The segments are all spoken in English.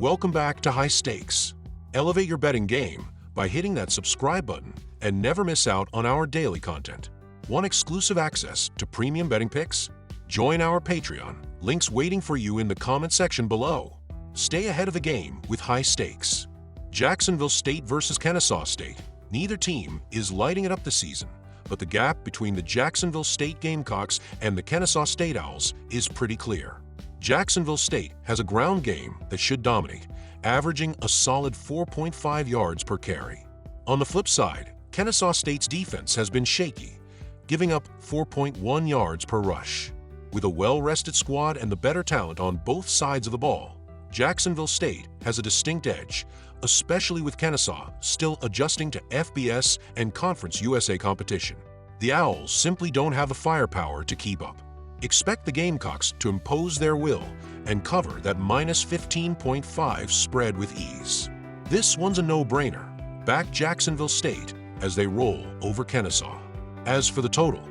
Welcome back to High Stakes. Elevate your betting game by hitting that subscribe button and never miss out on our daily content. Want exclusive access to premium betting picks? Join our Patreon. Links waiting for you in the comment section below. Stay ahead of the game with High Stakes. Jacksonville State versus Kennesaw State. Neither team is lighting it up this season, but the gap between the Jacksonville State Gamecocks and the Kennesaw State Owls is pretty clear. Jacksonville State has a ground game that should dominate, averaging a solid 4.5 yards per carry. On the flip side, Kennesaw State's defense has been shaky, giving up 4.1 yards per rush. With a well-rested squad and the better talent on both sides of the ball, Jacksonville State has a distinct edge, especially with Kennesaw still adjusting to FBS and Conference USA competition. The Owls simply don't have the firepower to keep up. Expect the Gamecocks to impose their will and cover that minus 15.5 spread with ease. This one's a no-brainer. Back Jacksonville State as they roll over Kennesaw. As for the total,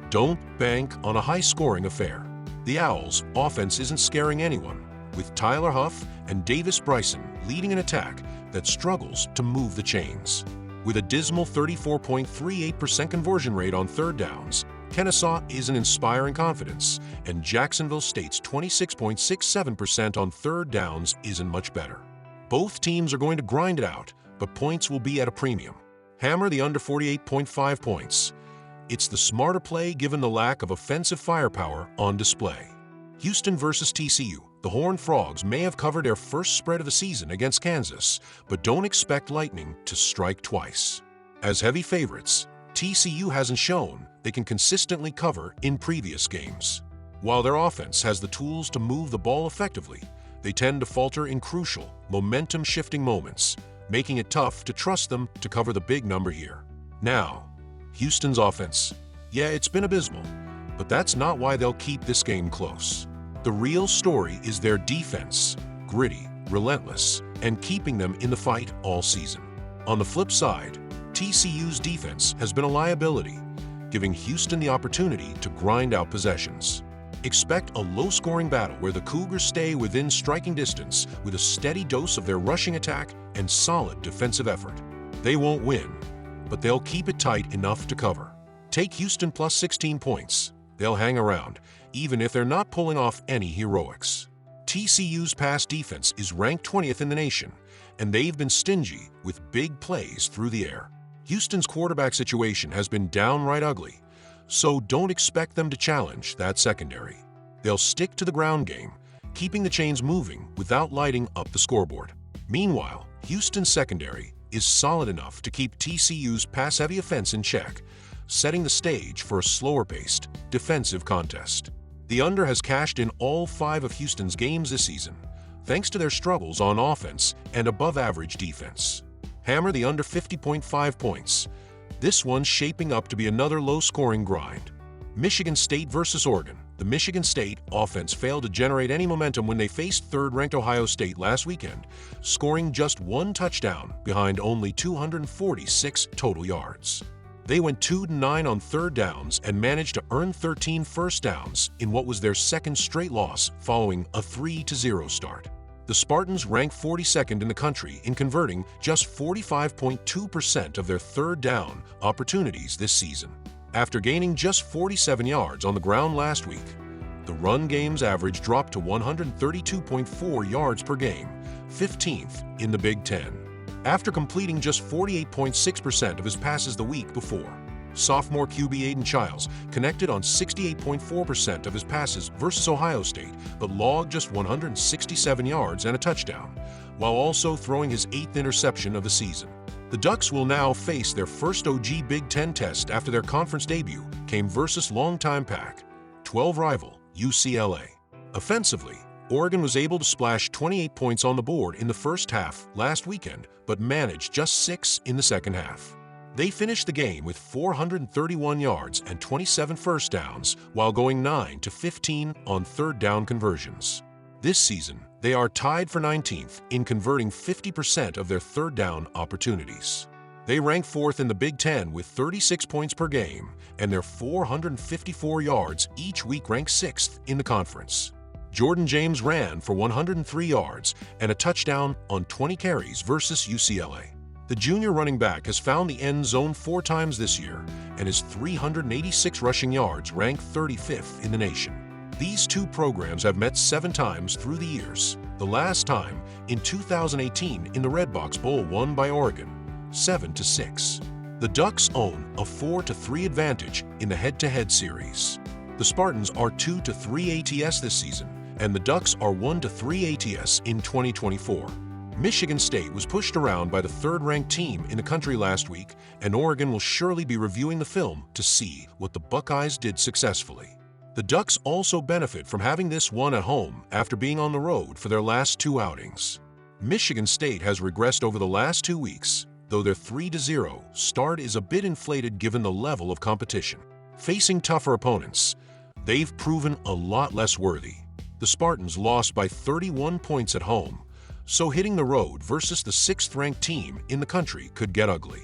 don't bank on a high-scoring affair. The Owls' offense isn't scaring anyone, with Tyler Huff and Davis Bryson leading an attack that struggles to move the chains. With a dismal 34.38% conversion rate on third downs, Kennesaw isn't inspiring confidence, and Jacksonville State's 26.67% on third downs isn't much better. Both teams are going to grind it out, but points will be at a premium. Hammer the under 48.5 points. It's the smarter play given the lack of offensive firepower on display. Houston versus TCU. The Horned Frogs may have covered their first spread of the season against Kansas, but don't expect lightning to strike twice. As heavy favorites, TCU hasn't shown they can consistently cover in previous games. While their offense has the tools to move the ball effectively, they tend to falter in crucial, momentum-shifting moments, making it tough to trust them to cover the big number here. Now, Houston's offense. Yeah, it's been abysmal, but that's not why they'll keep this game close. The real story is their defense, gritty, relentless, and keeping them in the fight all season. On the flip side, TCU's defense has been a liability, giving Houston the opportunity to grind out possessions. Expect a low-scoring battle where the Cougars stay within striking distance with a steady dose of their rushing attack and solid defensive effort. They won't win, but they'll keep it tight enough to cover. Take Houston plus 16 points. They'll hang around, even if they're not pulling off any heroics. TCU's pass defense is ranked 20th in the nation, and they've been stingy with big plays through the air. Houston's quarterback situation has been downright ugly, so don't expect them to challenge that secondary. They'll stick to the ground game, keeping the chains moving without lighting up the scoreboard. Meanwhile, Houston's secondary is solid enough to keep TCU's pass-heavy offense in check, setting the stage for a slower-paced, defensive contest. The under has cashed in all 5 of Houston's games this season, thanks to their struggles on offense and above-average defense. Hammer the under 50.5 points. This one's shaping up to be another low-scoring grind. Michigan State versus Oregon. The Michigan State offense failed to generate any momentum when they faced third-ranked Ohio State last weekend, scoring just 1 touchdown behind only 246 total yards. They went 2-9 on third downs and managed to earn 13 first downs in what was their second straight loss following a 3-0 start. The Spartans rank 42nd in the country in converting just 45.2% of their third down opportunities this season. After gaining just 47 yards on the ground last week, the run game's average dropped to 132.4 yards per game, 15th in the Big Ten. After completing just 48.6% of his passes the week before, sophomore QB Aiden Childs connected on 68.4% of his passes versus Ohio State, but logged just 167 yards and a touchdown, while also throwing his 8th interception of the season. The Ducks will now face their first OG Big Ten test after their conference debut came versus longtime Pac-12 rival UCLA. Offensively, Oregon was able to splash 28 points on the board in the first half last weekend, but managed just 6 in the second half. They finished the game with 431 yards and 27 first downs while going 9-15 on third down conversions. This season, they are tied for 19th in converting 50% of their third down opportunities. They rank 4th in the Big Ten with 36 points per game, and their 454 yards each week rank 6th in the conference. Jordan James ran for 103 yards and a touchdown on 20 carries versus UCLA. The junior running back has found the end zone 4 times this year, and his 386 rushing yards rank 35th in the nation. These two programs have met 7 times through the years, the last time in 2018 in the Redbox Bowl won by Oregon, 7-6. The Ducks own a 4-3 advantage in the head-to-head series. The Spartans are 2-3 ATS this season, and the Ducks are 1-3 ATS in 2024. Michigan State was pushed around by the third-ranked team in the country last week, and Oregon will surely be reviewing the film to see what the Buckeyes did successfully. The Ducks also benefit from having this one at home after being on the road for their last 2 outings. Michigan State has regressed over the last 2 weeks, though their 3-0 start is a bit inflated given the level of competition. Facing tougher opponents, they've proven a lot less worthy. The Spartans lost by 31 points at home, so hitting the road versus the 6th-ranked team in the country could get ugly.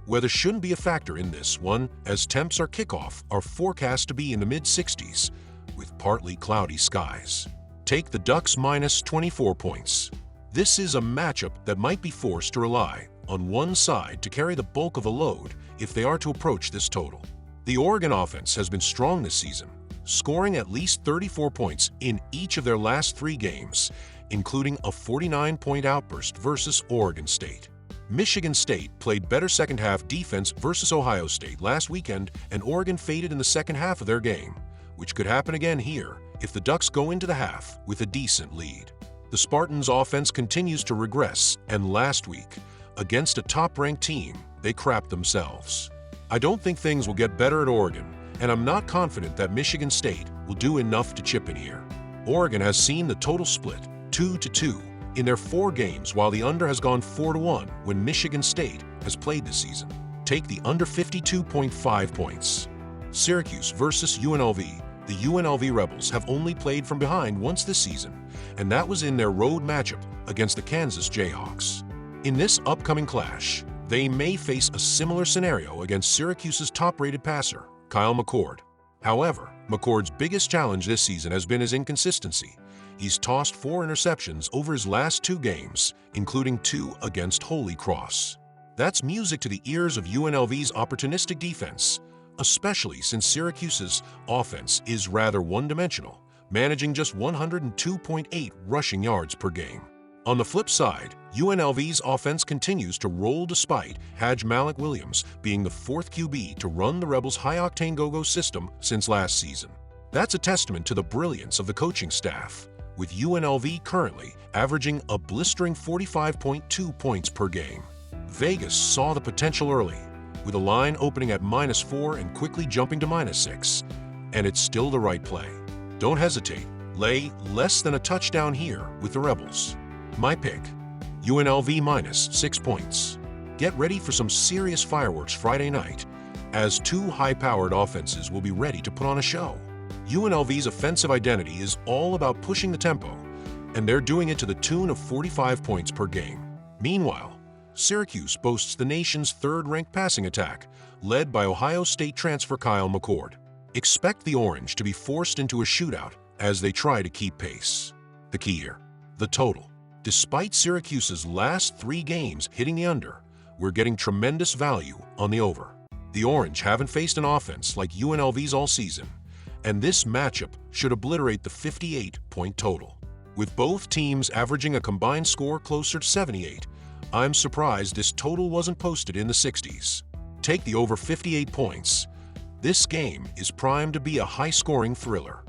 Weather shouldn't be a factor in this one, as temps or kickoff are forecast to be in the mid-60s, with partly cloudy skies. Take the Ducks minus 24 points. This is a matchup that might be forced to rely on one side to carry the bulk of the load if they are to approach this total. The Oregon offense has been strong this season, scoring at least 34 points in each of their last 3 games, including a 49-point outburst versus Oregon State. Michigan State played better second-half defense versus Ohio State last weekend, and Oregon faded in the second half of their game, which could happen again here if the Ducks go into the half with a decent lead. The Spartans' offense continues to regress, and last week, against a top-ranked team, they crapped themselves. I don't think things will get better at Oregon, and I'm not confident that Michigan State will do enough to chip in here. Oregon has seen the total split 2-2 in their 4 games, while the under has gone 4-1 when Michigan State has played this season. Take the under 52.5 points. Syracuse versus UNLV. The UNLV Rebels have only played from behind once this season, and that was in their road matchup against the Kansas Jayhawks. In this upcoming clash, they may face a similar scenario against Syracuse's top-rated passer, Kyle McCord. However, McCord's biggest challenge this season has been his inconsistency. He's tossed 4 interceptions over his last 2 games, including 2 against Holy Cross. That's music to the ears of UNLV's opportunistic defense, especially since Syracuse's offense is rather one-dimensional, managing just 102.8 rushing yards per game. On the flip side, UNLV's offense continues to roll despite Haj Malik Williams being the 4th QB to run the Rebels' high-octane go-go system since last season. That's a testament to the brilliance of the coaching staff, with UNLV currently averaging a blistering 45.2 points per game. Vegas saw the potential early, with a line opening at -4 and quickly jumping to -6, and it's still the right play. Don't hesitate, lay less than a touchdown here with the Rebels. My pick, UNLV minus 6 points. Get ready for some serious fireworks Friday night, as 2 high-powered offenses will be ready to put on a show. UNLV's offensive identity is all about pushing the tempo, and they're doing it to the tune of 45 points per game. Meanwhile, Syracuse boasts the nation's 3rd-ranked passing attack, led by Ohio State transfer Kyle McCord. Expect the Orange to be forced into a shootout as they try to keep pace. The key here, the total. Despite Syracuse's last 3 games hitting the under, we're getting tremendous value on the over. The Orange haven't faced an offense like UNLV's all season, and this matchup should obliterate the 58-point total. With both teams averaging a combined score closer to 78, I'm surprised this total wasn't posted in the 60s. Take the over 58 points. This game is primed to be a high-scoring thriller.